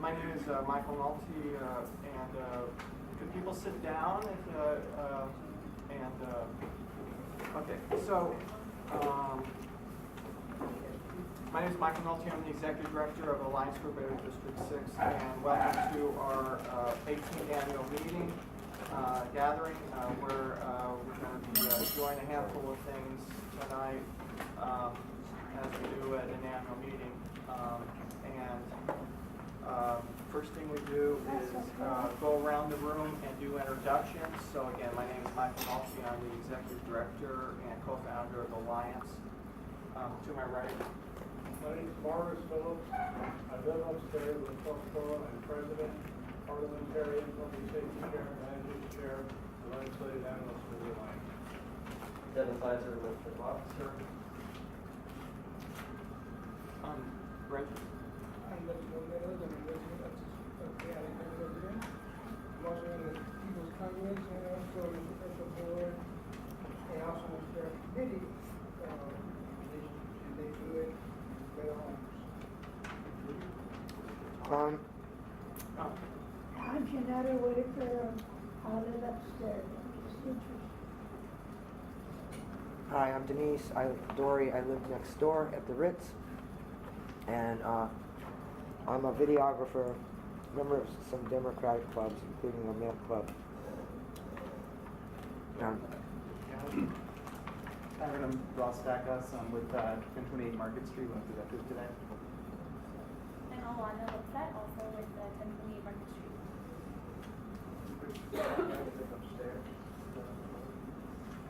My name is Michael Nolte, and could people sit down? Okay, so my name is Michael Nolte. I'm the Executive Director of Alliance Group Area District 6, and welcome to our 18th annual meeting gathering, where we're going to be doing a handful of things tonight, as we do at an annual meeting. First thing we do is go around the room and do introductions. So again, my name is Michael Nolte. I'm the Executive Director and co-founder of Alliance. To my right. My name is Morris Phillips. I live upstairs in 12th floor. I'm President, Parliamentarian, Public Safety Chair, Managing Chair, the Legislative Analyst for the Alliance. Debt Advisor, Legislative Officer. Right. I'm the Meadows, and I'm resident of the Alexander resident. I'm also in the People's Congress, and also in the Special Board, and also in the committee. They do it their homes. I'm Janetta Whitaker. I live upstairs. I'm just interested. Hi, I'm Denise. Dory. I live next door at the Ritz, and I'm a videographer, member of some Democratic clubs, including the Met Club. I'm Ross Stackus. I'm with 1028 Market Street. Went through that group today. And Alana Lipset, also with 1028 Market Street. Upstairs.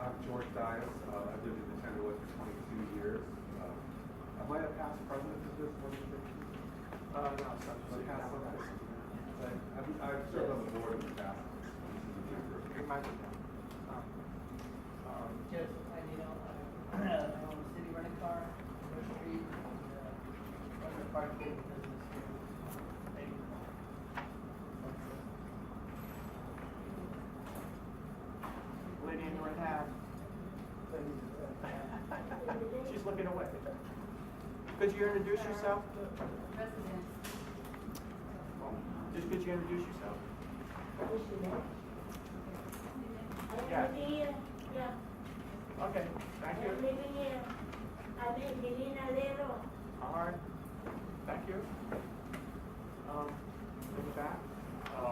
I'm George Dias. I've lived in the Tenderwood for 22 years. Am I a past president of this organization? No, sorry. I've served on the board in the past. You might be. Just, I own a city rental car, no street, and run the park business here. Lady in the red hat. She's looking away. Could you introduce yourself? Resident. Just could you introduce yourself? Yeah. Okay, thank you. I'm living here. I'm in Medina Lero. All right, thank you. In the back.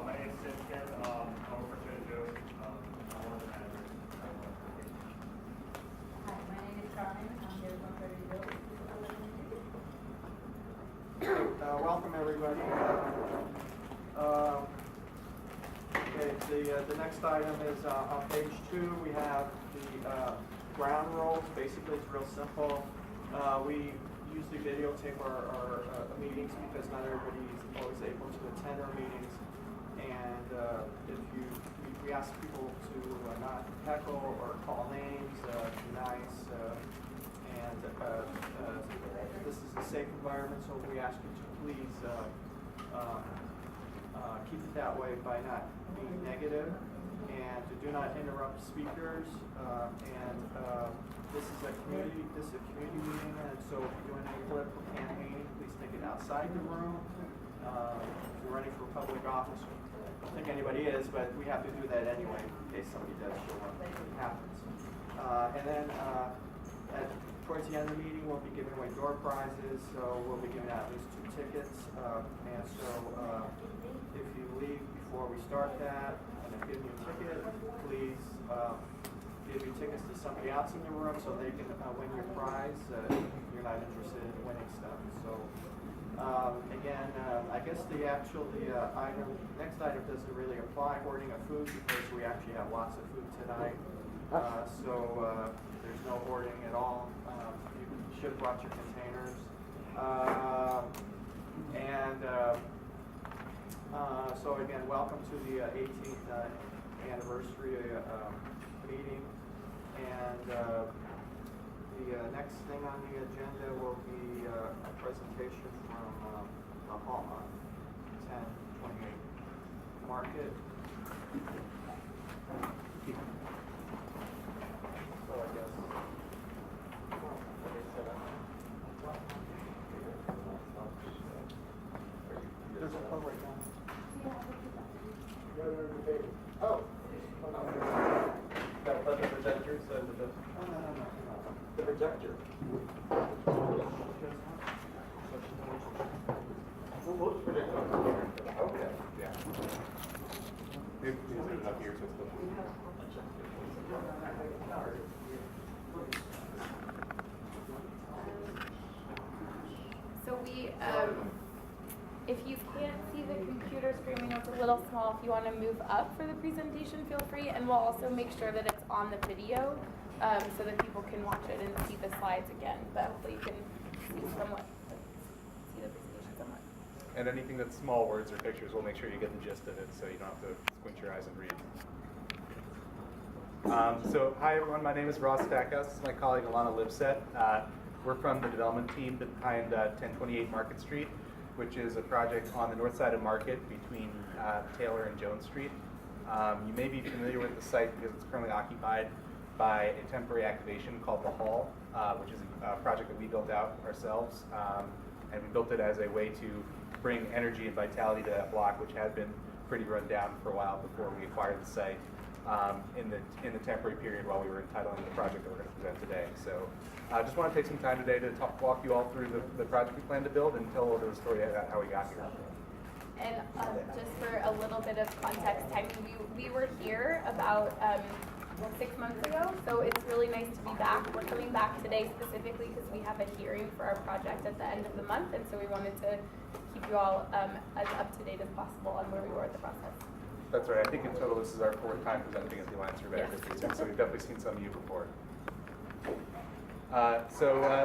My name is Sid Kim. I'm over to Joe. I'm one of the managers. Hi, my name is Carmen. I'm here from Welcome everybody. Okay, the next item is on page 2. We have the ground rules. Basically, it's real simple. We usually videotape our meetings because not everybody is always able to attend our meetings. And we ask people to not heckle or call names, be nice, and this is a safe environment, so we ask you to please keep it that way by not being negative, and to do not interrupt speakers. This is a community meeting, and so if you're doing any political campaigning, please take it outside the room. If you're running for public office, I don't think anybody is, but we have to do that anyway in case somebody does show up. It happens. And then towards the end of the meeting, we'll be giving away door prizes, so we'll be giving out at least 2 tickets. And so if you leave before we start that and have given you a ticket, please give your tickets to somebody else in the room so they can win your prize. You're not interested in winning stuff. So again, I guess the next item doesn't really apply, hoarding of food, because we actually have lots of food tonight. So there's no hoarding at all. You should watch your containers. So again, welcome to the 18th anniversary meeting. And the next thing on the agenda will be a presentation from the Hallmark 1028 Market. So I guess. There's a pro right now. Right under the table. Oh. Got the projectors and the No. the projector. We'll just project on here. Okay. Yeah. Maybe put it up here so it's So if you can't see the computer screen, we know it's a little small. If you want to move up for the presentation, feel free, and we'll also make sure that it's on the video so that people can watch it and see the slides again. But hopefully you can see the presentation somewhat. And anything that's small words or pictures, we'll make sure you get the gist of it so you don't have to squint your eyes and read. So hi everyone, my name is Ross Stackhouse. This is my colleague Alana Lipset. We're from the development team behind 1028 Market Street, which is a project on the north side of Market between Taylor and Jones Street. You may be familiar with the site because it's currently occupied by a temporary activation called The Hall, which is a project that we built out ourselves. And we built it as a way to bring energy and vitality to that block, which had been pretty run down for a while before we acquired the site in the temporary period while we were entitling the project that we're going to present today. So I just want to take some time today to walk you all through the project we plan to build and tell a little bit of the story about how we got here. And just for a little bit of context, we were here about 6 months ago, so it's really nice to be back. We're coming back today specifically because we have a hearing for our project at the end of the month, and so we wanted to keep you all as up to date as possible on where we were at the process. That's right. I think in total this is our 4th time presenting at the Alliance for Better History, so we've definitely seen some of you before.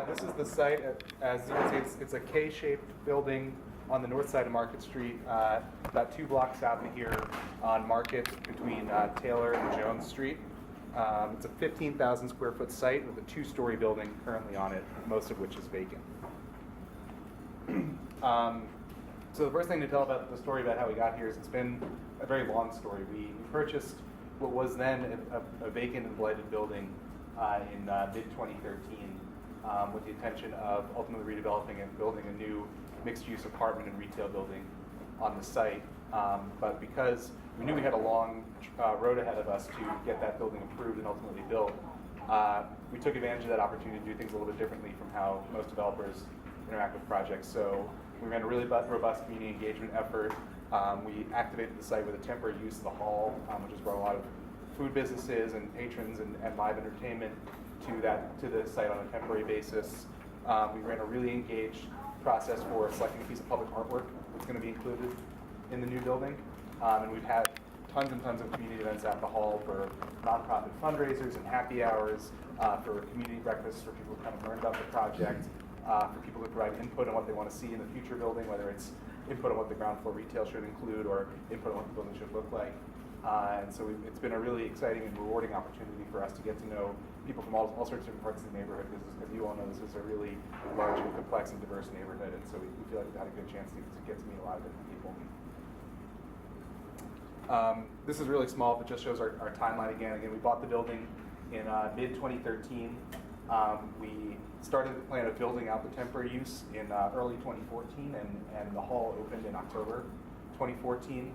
This is the site. As you can see, it's a K-shaped building on the north side of Market Street, about 2 blocks south of here on Market between Taylor and Jones Street. It's a 15,000 square foot site with a 2-story building currently on it, most of which is vacant. So the first thing to tell about the story about how we got here is it's been a very long story. We purchased what was then a vacant and blighted building in mid-2013 with the intention of ultimately redeveloping and building a new mixed-use apartment and retail building on the site. But because we knew we had a long road ahead of us to get that building approved and ultimately built, we took advantage of that opportunity to do things a little bit differently from how most developers interact with projects. So we ran a really robust community engagement effort. We activated the site with a temporary use of the hall, which has brought a lot of food businesses and patrons and live entertainment to the site on a temporary basis. We ran a really engaged process for selecting a piece of public artwork that's going to be included in the new building. And we've had tons and tons of community events at the hall for nonprofit fundraisers and happy hours, for community breakfasts for people who come and learn about the project, for people who provide input on what they want to see in the future building, whether it's input on what the ground floor retail should include or input on what the building should look like. And so it's been a really exciting and rewarding opportunity for us to get to know people from all sorts of different parts of the neighborhood, because as you all know, this is a really large and complex and diverse neighborhood, and so we feel like we've had a good chance to get to meet a lot of different people. This is really small, but just shows our timeline again. Again, we bought the building in mid-2013. We started the plan of building out the temporary use in early 2014, and the hall opened in October 2014.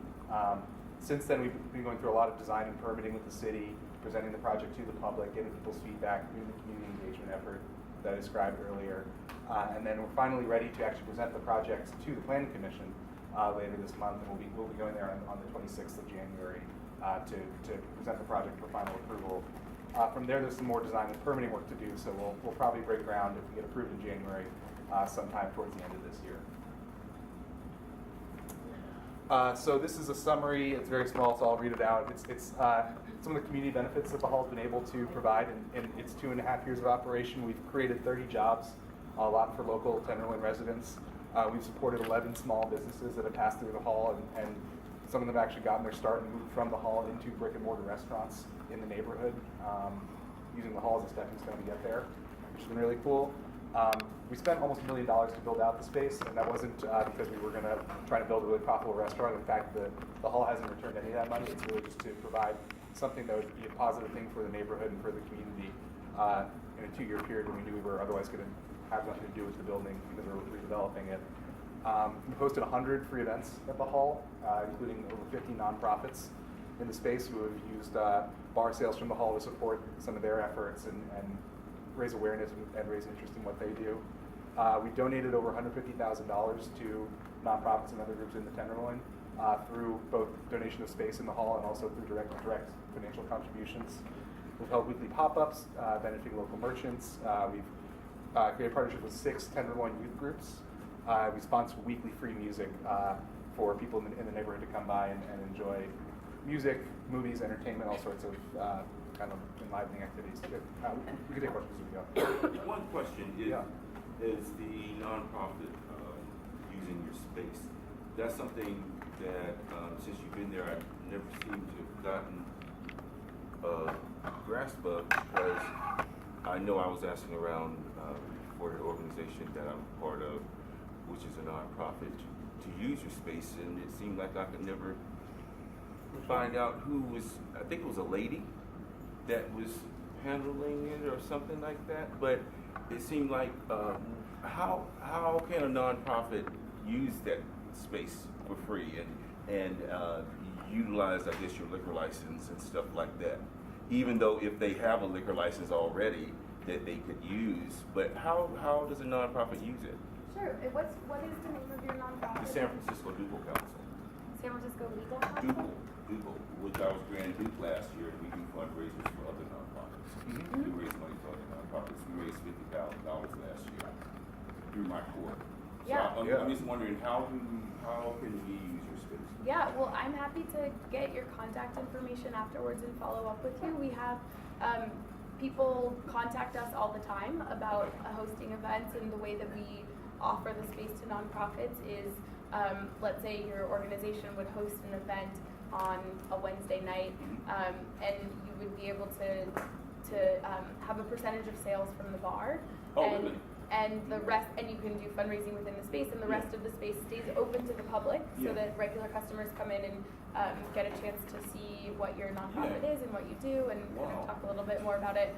Since then, we've been going through a lot of design and permitting with the city, presenting the project to the public, getting people's feedback, doing the community engagement effort that I described earlier. And then we're finally ready to actually present the project to the Planning Commission later this month, and we'll be going there on the 26th of January to present the project for final approval. From there's some more design and permitting work to do, so we'll probably break ground if we get approved in January sometime towards the end of this year. So this is a summary. It's very small, so I'll read it out. It's some of the community benefits that the hall's been able to provide in its 2.5 years of operation. We've created 30 jobs, a lot for local Tenderloin residents. We've supported 11 small businesses that have passed through the hall, and some of them have actually gotten their start and moved from the hall into brick and mortar restaurants in the neighborhood, using the hall as a stepping stone to get there, which has been really cool. We spent almost $1 million to build out the space, and that wasn't because we were going to try to build a really profitable restaurant. In fact, the hall hasn't returned any of that money. It's really just to provide something that would be a positive thing for the neighborhood and for the community in a 2-year period when we knew we were otherwise going to have nothing to do with the building because we were redeveloping it. We hosted 100 free events at the hall, including over 50 nonprofits in the space who have used bar sales from the hall to support some of their efforts and raise awareness and raise interest in what they do. We donated over $150,000 to nonprofits and other groups in the Tenderloin through both donation of space in the hall and also through direct financial contributions. We've held weekly pop-ups benefiting local merchants. We've created partnerships with 6 Tenderloin youth groups. We sponsor weekly free music for people in the neighborhood to come by and enjoy music, movies, entertainment, all sorts of kind of enlivening activities. We can take questions as we go. One question is the nonprofit using your space. That's something that since you've been there, I've never seemed to have gotten a grasp of, because I know I was asking around for an organization that I'm part of, which is a nonprofit, to use your space, and it seemed like I could never find out who was. I think it was a lady that was handling it or something like that. But it seemed like how can a nonprofit use that space for free and utilize, I guess, your liquor license and stuff like that, even though if they have a liquor license already that they could use. But how does a nonprofit use it? Sure. What is the name of your nonprofit? The San Francisco Ducal Council. San Francisco Legal Council? Ducal, which I was Grand Duke last year, and we do fundraisers for other nonprofits. We raise money for other nonprofits. We raised $50,000 last year through my court. So I'm just wondering, how can we use your space? Yeah, well, I'm happy to get your contact information afterwards and follow up with you. We have people contact us all the time about hosting events, and the way that we offer the space to nonprofits is, let's say your organization would host an event on a Wednesday night, and you would be able to have a percentage of sales from the bar. Really? And the rest, and you can do fundraising within the space, and the rest of the space stays open to the public, so that regular customers come in and get a chance to see what your nonprofit is and what you do, and kind of talk a little bit more about it.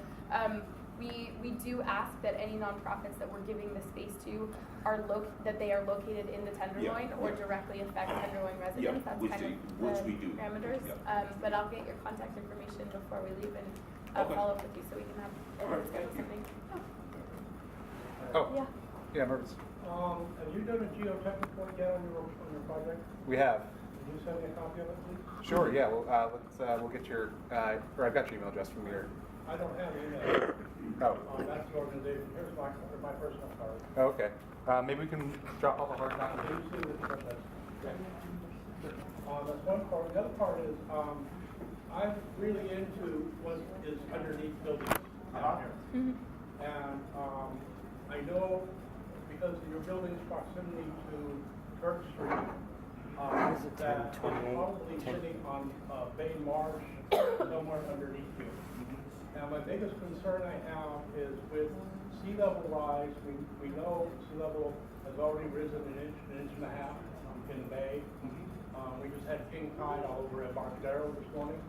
We do ask that any nonprofits that we're giving the space to that they are located in the Tenderloin or directly affect Tenderloin residents. That's kind of the parameters. But I'll get your contact information before we leave, and follow up with you so we can have schedule something. Yeah, Mervis. Have you done a geotechnical yet on your project? We have. Can you send me a copy of it, please? Sure. Yeah. Well, we'll get your or I've got your email address from your. I don't have email. Oh. That's the organization. Here's my personal card. Oh, okay. Maybe we can drop off a hard copy. That's one part. The other part is I'm really into what is underneath buildings down here. And I know because of your building's proximity to Kirk Street, that it's probably sitting on Bay Marsh somewhere underneath you. Now, my biggest concern I have is with sea level rise. We know sea level has already risen an inch and a half in the bay. We just had king tide all over at Embarcadero this morning.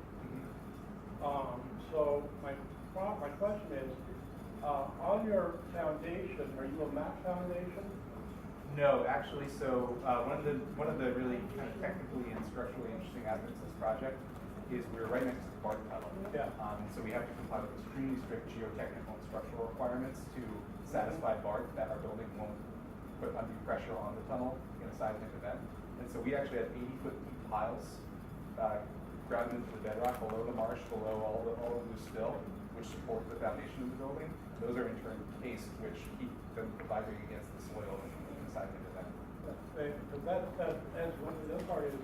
So my question is, on your foundation, are you a map foundation? No, actually. So one of the really kind of technically and structurally interesting aspects of this project is we're right next to the BART tunnel. So we have to comply with extremely strict geotechnical and structural requirements to satisfy BART that our building won't put undue pressure on the tunnel in a seismic event. And so we actually have 80-foot deep piles grounded into the bedrock below the marsh, below all the loose fill, which support the foundation of the building. Those are in turn cased, which keep them from vibrating against the soil in a seismic event. That's one of the other part is,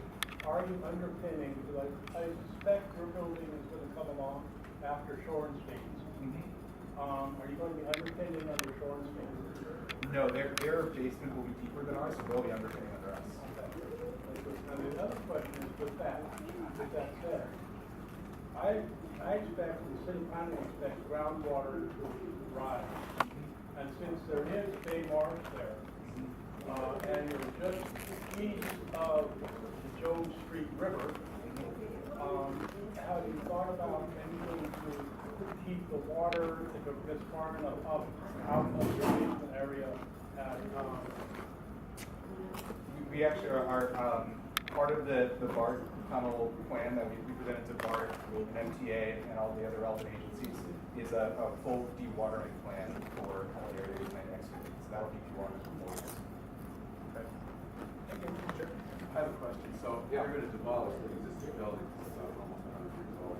are you underpinning, because I suspect your building is going to come along after Shorenstein's. Are you going to be underpinning under Shorenstein's? No, their basement will be deeper than ours, so they'll be underpinning under us. And the other question is with that said, I expect, the city planning expects groundwater to rise. And since there is Bay Marsh there, and you're just east of the Jones Street River, have you thought about anything to keep the water, if it gets far enough up, out of the basement area at We actually are part of the BART tunnel plan that we presented to BART, and MTA, and all the other relevant agencies is a full dewatering plan for all the areas and excavate. So that'll be dewatering for 4 years. Okay. Thank you. Sure. I have a question. So you're going to demolish the existing building, it's almost 100 years old,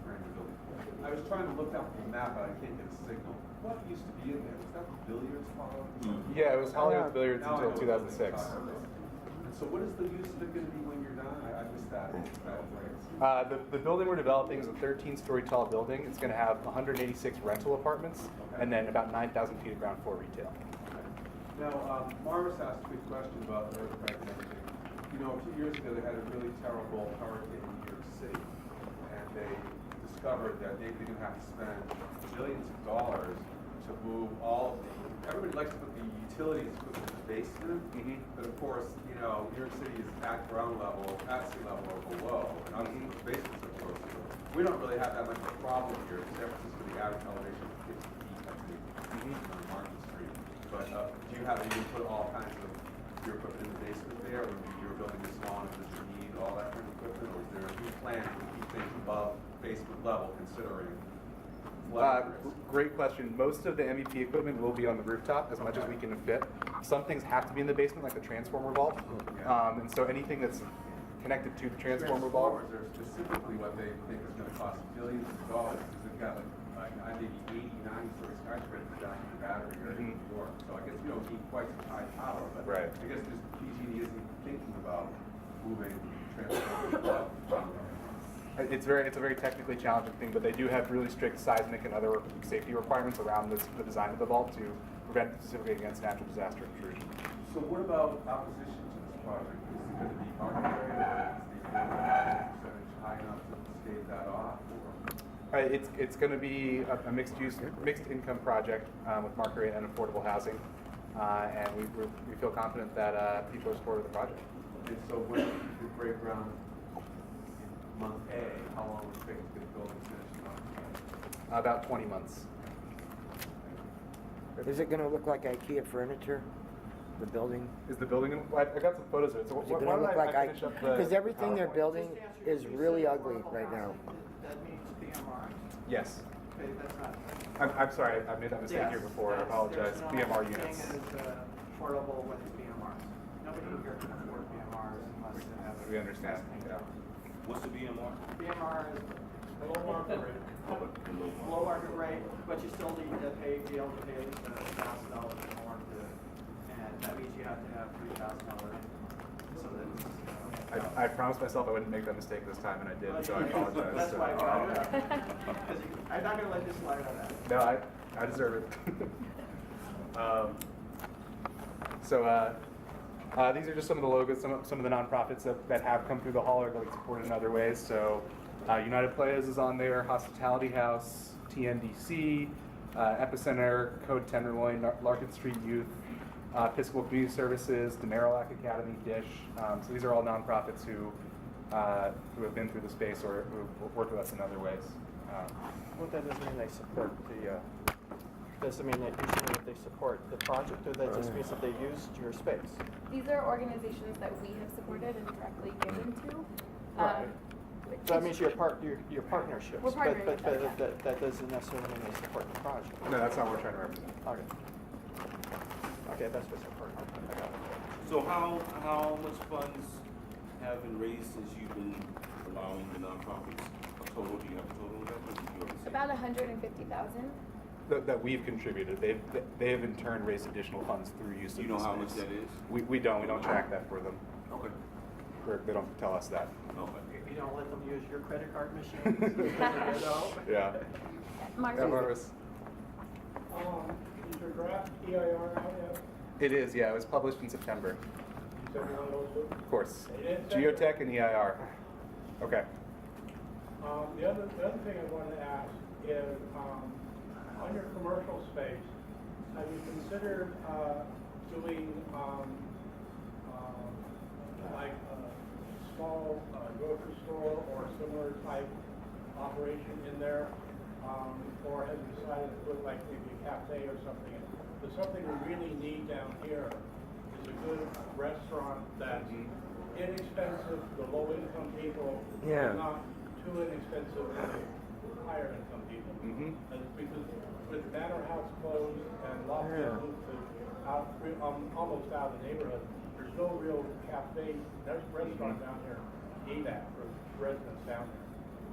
brand new building. I was trying to look out the map, but I can't get a signal. What used to be in there? Was that the billiards hall? Yeah, it was Hollywood Billiards Now I until know what 2006. you're talking about. And so what is the use of it going to be when you're done? I missed that. The building we're developing is a 13-story tall building. It's going to have 186 rental apartments, and then about 9,000 feet of ground floor retail. Now, Marvis asked a good question about the earthquake and everything. You know, a few years ago, they had a really terrible hurricane in New York City, and they discovered that they're going to have to spend billions of dollars to move all of the. Everybody likes to put the utilities in the basement, but of course, you know, New York City is at ground level, at sea level, or below, and obviously the basements are close to it. We don't really have that much of a problem here. In San Francisco, the average elevation is 50 feet, I think, on Market Street. But do you have, you put all kinds of your equipment in the basement there, or you're building this long, and does it need all that kind of equipment, or is there a new plan to keep things above basement level, considering flood risk? Great question. Most of the MEP equipment will be on the rooftop, as much as we can fit. Some things have to be in the basement, like the transformer vault. And so anything that's connected to the transformer vault. Transformers are specifically what they think is going to cost billions of dollars, because they've got like maybe 80, 90-story skyscrapers down in the battery area in New York. So I guess you don't need quite such high power, but Right. I guess just PG&E isn't thinking about moving transformers from there. It's a very technically challenging thing, but they do have really strict seismic and other safety requirements around the design of the vault to prevent specifically against natural disaster intrusion. So what about opposition to this project? Is it going to be arbitrary, or is the percentage high enough to stave that off? Or? It's going to be a mixed income project with market rate and affordable housing, and we feel confident that people are supportive of the project. And so when you break ground in month A, how long would it take to get the building finished in month A? About 20 months. Is it going to look like IKEA furniture? The building? Is the building? I got some photos of it. So Is it going to look like finish up the? Because everything they're building is really ugly right now. That means BMR. Yes. Okay, that's not. I'm sorry. I made that mistake here before. I apologize. BMR units. There's no thing as affordable with BMRs. Nobody here can afford BMRs unless they have. We understand. Yeah. What's the BMR? BMR is Below market rate. below market rate, but you still need to be able to pay at least $1,000 more and that means you have to have $3,000 income. So that's. I promised myself I wouldn't make that mistake this time, and I did. So I apologize. That's why I brought it up. 'Cause I'm not going to let this slide on that. No, I deserve it. These are just some of the logos, some of the nonprofits that have come through the hall or that we supported in other ways. So United Players is on there, Hospitality House, TNDC, Epicenter, Code Tenderloin, Larkin Street Youth, Episcopal Community Services, Demerolac Academy, Dish. So these are all nonprofits who have been through the space or who work with us in other ways. Well, that doesn't mean they support the, doesn't mean that usually that they support the project, or that just means that they used your space. These are organizations that we have supported and directly given to. Right. So that means your partnerships. We're partnering but with them, yeah. that doesn't necessarily mean they support the project. No, that's not what we're trying to represent. Okay. Okay, that's what's important. I got it. So how much funds have been raised since you've been allowing the nonprofits? A total? Do you have a total of that? Or did you already say? About 150,000. That we've contributed. They have in turn raised additional funds through use of Do you know the how much space. that is? We don't track that for them. Okay. They don't tell us that. Okay. You don't let them use your credit card machine? Yeah. Margaret. Is your draft EIR out yet? It is, yeah. It was published in September. You said you're on those two? Of course. They didn't say Geotech and EIR. Okay. The other thing I wanted to ask is, on your commercial space, have you considered doing like a small grocery store or similar type operation in there? Or have you decided to put like maybe a cafe or something in? There's something we really need down here is it's a good restaurant that's inexpensive for the low-income people, Yeah. and not too inexpensive for the higher-income people. Mhm. And because with Manor House closed and Lafayette moved to almost out of the neighborhood, there's no real cafe, there's a restaurant down here, ADAC, for residents down there.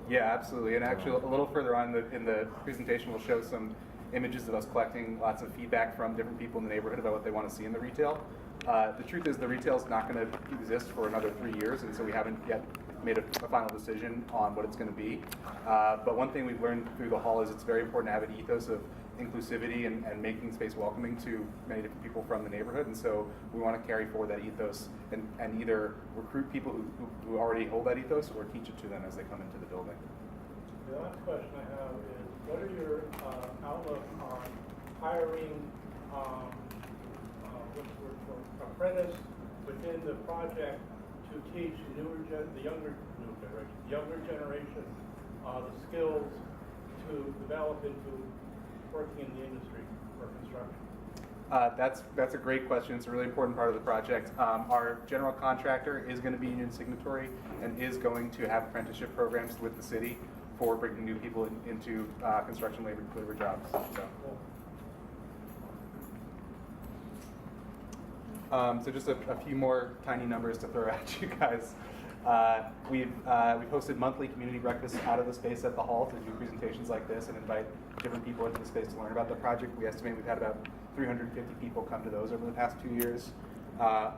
Yeah, absolutely. And actually, a little further on in the presentation, we'll show some images of us collecting lots of feedback from different people in the neighborhood about what they want to see in the retail. The truth is the retail is not going to exist for another 3 years, and so we haven't yet made a final decision on what it's going to be. But one thing we've learned through the hall is it's very important to have an ethos of inclusivity and making space welcoming to many different people from the neighborhood. And so we want to carry forward that ethos and either recruit people who already hold that ethos or teach it to them as they come into the building. The last question I have is, what are your outlook on hiring, what's the word for, apprentice within the project to teach the younger generation the skills to develop into working in the industry for construction? That's a great question. It's a really important part of the project. Our general contractor is going to be union signatory and is going to have apprenticeship programs with the city for bringing new people into construction labor jobs. So just a few more tiny numbers to throw at you guys. We've hosted monthly community breakfasts out of the space at the hall to do presentations like this and invite different people into the space to learn about the project. We estimate we've had about 350 people come to those over the past 2 years.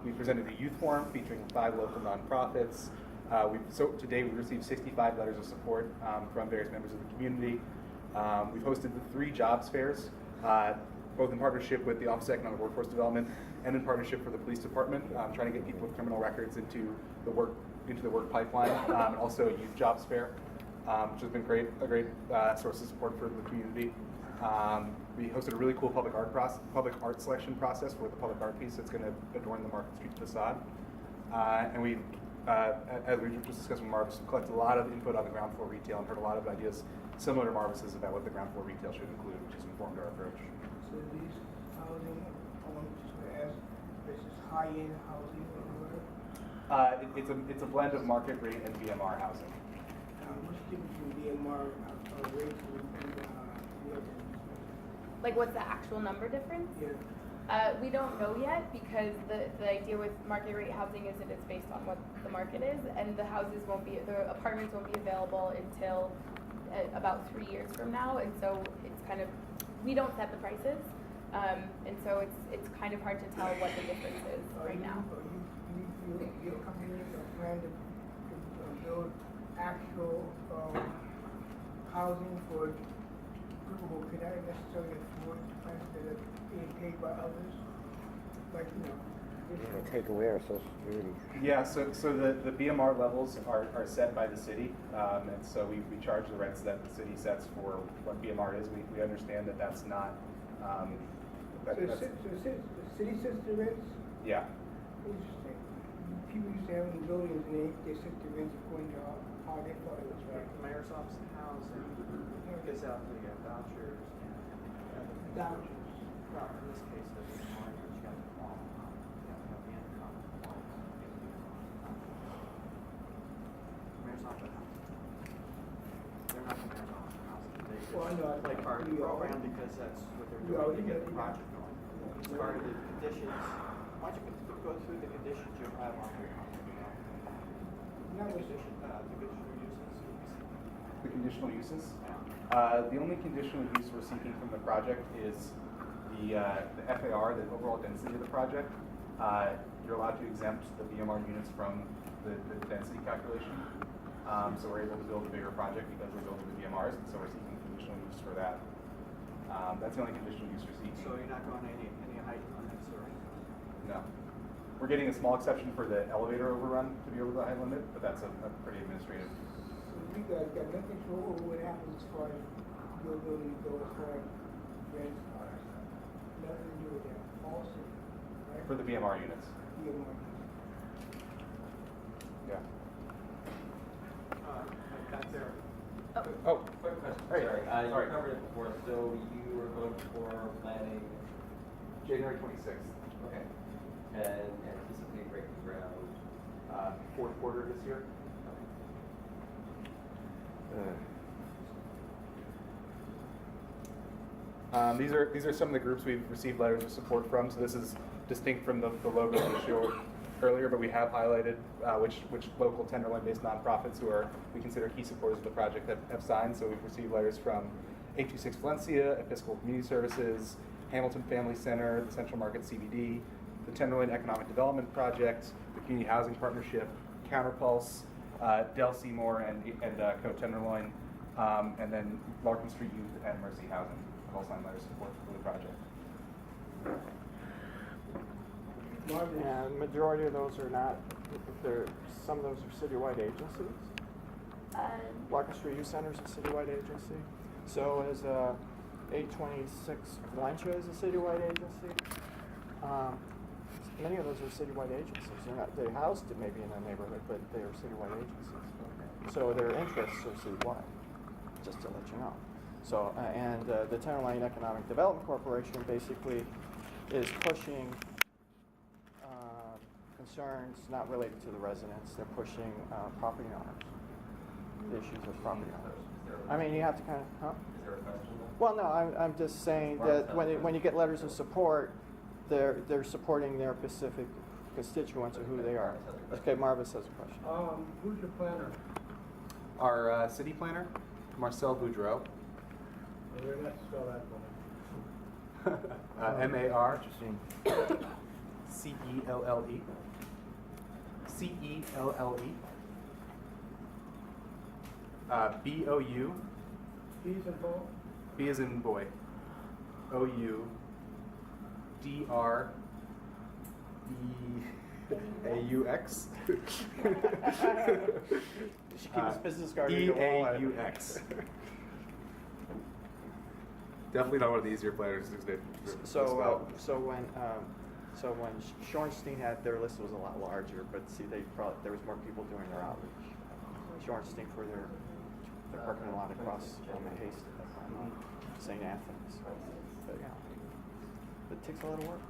We presented a youth forum featuring 5 local nonprofits. So today we've received 65 letters of support from various members of the community. We've hosted the 3 jobs fairs, both in partnership with the Office of Economic Workforce Development and in partnership for the police department, trying to get people with criminal records into the work pipeline, and also a youth jobs fair, which has been a great source of support for the community. We hosted a really cool public art selection process for the public art piece that's going to adorn the Market Street facade. And we, as we just discussed with Marvis, collected a lot of input on the ground floor retail and heard a lot of ideas similar to Marvis's about what the ground floor retail should include, which has informed our approach. So these housing, I want to just ask, this is high-end housing or whatever? It's a blend of market rate and BMR housing. What's the difference between BMR rates and the other? Like, what's the actual number difference? Yeah. We don't know yet because the idea with market rate housing is that it's based on what the market is, and the apartments won't be available until about 3 years from now, and so it's kind of, we don't set the prices, and so it's kind of hard to tell what the difference is right now. Your company are planning to build actual housing for people who cannot necessarily afford plans that are being paid by others, like, Take away our Social Security. Yeah, so the BMR levels are set by the city, and so we charge the rents that the city sets for what BMR is. We understand that that's not. So the city sets the rents? Yeah. Interesting. People used to have in buildings and they set the rents according to how they thought it was right. The mayor's office and housing gives out the vouchers and Vouchers. well, in this case, it's market, you got the qual, you have the income qual. Mayor's office and housing. They're not the mayor's office and housing. They Well, I know, I play part of the program because that's what they're doing to get the project going. It's part of the conditions. Why don't you go through the conditions you have on your The conditional uses? The only conditional use we're seeking from the project is the FAR, the overall density of the project. You're allowed to exempt the BMR units from the density calculation. So we're able to build a bigger project because we're building the BMRs, and so we're seeking conditional use for that. That's the only conditional use we're seeking. So you're not going any height limits or? No. We're getting a small exception for the elevator overrun to be over the height limit, but that's a pretty administrative. So you guys got nothing to over what happens as far as your building goes, as far as rents are. Nothing to do with that. Also, right? For the BMR units. BMR. Yeah. Back there. Oh. Quick question, Hey, sorry. sorry. You covered it before, so you were going for planning. January 26th. Okay. And anticipate breaking ground. Fourth quarter this year. These are some of the groups we've received letters of support from. So this is distinct from the logo we showed earlier, but we have highlighted which local Tenderloin-based nonprofits who we consider key supporters of the project have signed. So we've received letters from 826 Valencia, Episcopal Community Services, Hamilton Family Center, the Central Market CBD, the Tenderloin Economic Development Project, the Community Housing Partnership, Counterpulse, Del Seymour and Co-Tenderloin, and then Larkin Street Youth and Mercy Housing have all signed letters of support for the project. And majority of those are not, some of those are citywide agencies. Larkin Street Youth Center is a citywide agency. So is 826 Valencia is a citywide agency. Many of those are citywide agencies. They housed it maybe in a neighborhood, but they are citywide agencies. So their interests are citywide, just to let you know. So, and the Tenderloin Economic Development Corporation basically is pushing concerns not related to the residents. They're pushing property owners, the issues of property owners. I mean, you have to kind of, huh? Is there a question? Well, no, I'm just saying that when you get letters of support, they're supporting their specific constituents or who they are. Okay, Marvis has a question. Who's your planner? Our city planner, Marcel Boudreau. You're going to have to spell that for me. M-A-R C-E-L-L-E. C-E-L-L-E. B-O-U. B's and Bo? B as in boy. O-U. D-R. E-A-U-X. She keeps his business card in your wallet. E-A-U-X. Definitely not one of the easier players to So when Shorenstein had their list was a lot larger, but see, there was more people doing their outreach. Shorenstein for their parking lot across from St. Anthony's. But yeah, it takes a lot of work.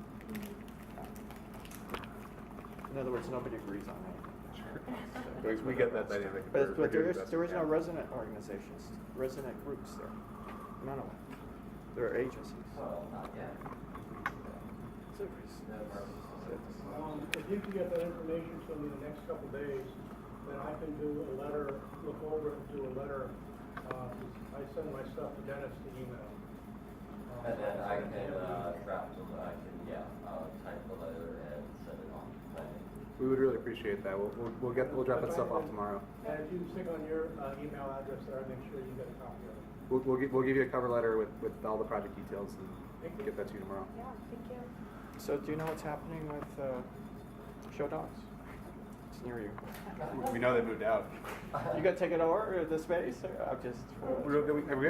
In other words, nobody agrees on anything. We get that dynamic. But there is no resident organizations, resident groups there. None of them. There are agencies. Well, not yet. If you can get that information to me in the next couple of days, then I can do a letter, look over it and do a letter. I send my stuff to Dennis to email. And then I can draft them, type the letter and send it on to planning. We would really appreciate that. We'll drop that stuff off tomorrow. And if you can stick on your email address there, I'll make sure you get a copy of it. We'll give you a cover letter with all the project details and get that to you tomorrow. Yeah, thank you. So do you know what's happening with Show Dogs? It's near you. We know they moved out. You got to take it over the space? I'm just.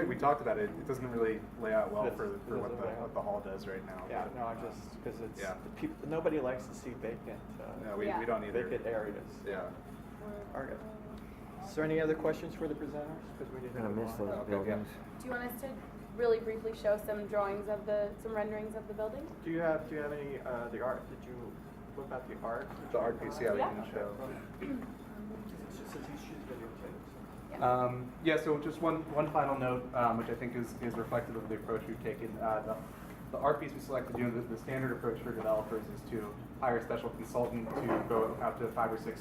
We talked about it. It doesn't really lay out well for what the hall does right now. Yeah, no, I just because it's nobody likes to see vacant. No, we don't either. Vacant areas. Yeah. All right. Is there any other questions for the presenters? Because we didn't. I'm gonna miss those buildings. Do you want us to really briefly show some drawings of some renderings of the building? Do you have any the art? Did you look at the art? The art piece, yeah, we can show. So just one final note, which I think is reflective of the approach we've taken. The art piece we selected, the standard approach for developers is to hire a special consultant to go out to 5 or 6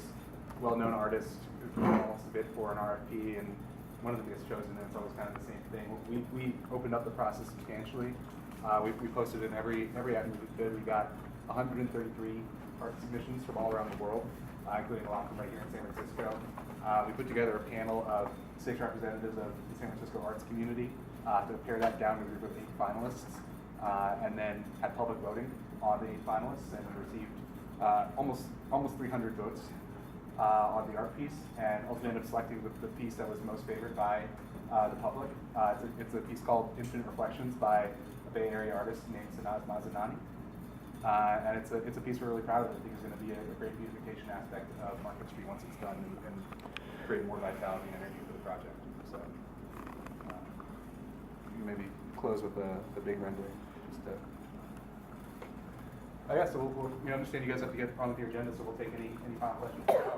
well-known artists who almost a bid for an RFP, and one of them gets chosen, and it's always kind of the same thing. We opened up the process substantially. We posted in every avenue we could. We got 133 art submissions from all around the world, including a lot from right here in San Francisco. We put together a panel of 6 representatives of the San Francisco arts community to pare that down to a group of 8 finalists, and then had public voting on the 8 finalists, and we received almost 300 votes on the art piece, and ultimately ended up selecting the piece that was most favored by the public. It's a piece called Infinite Reflections by a Bay Area artist named Sanaz Mazanani. And it's a piece we're really proud of. I think it's going to be a great beautification aspect of Market Street once it's done, and create more vitality and energy for the project. So you can maybe close with the big rendering. Yeah, so we understand you guys have to get on with your agenda, so we'll take any final questions.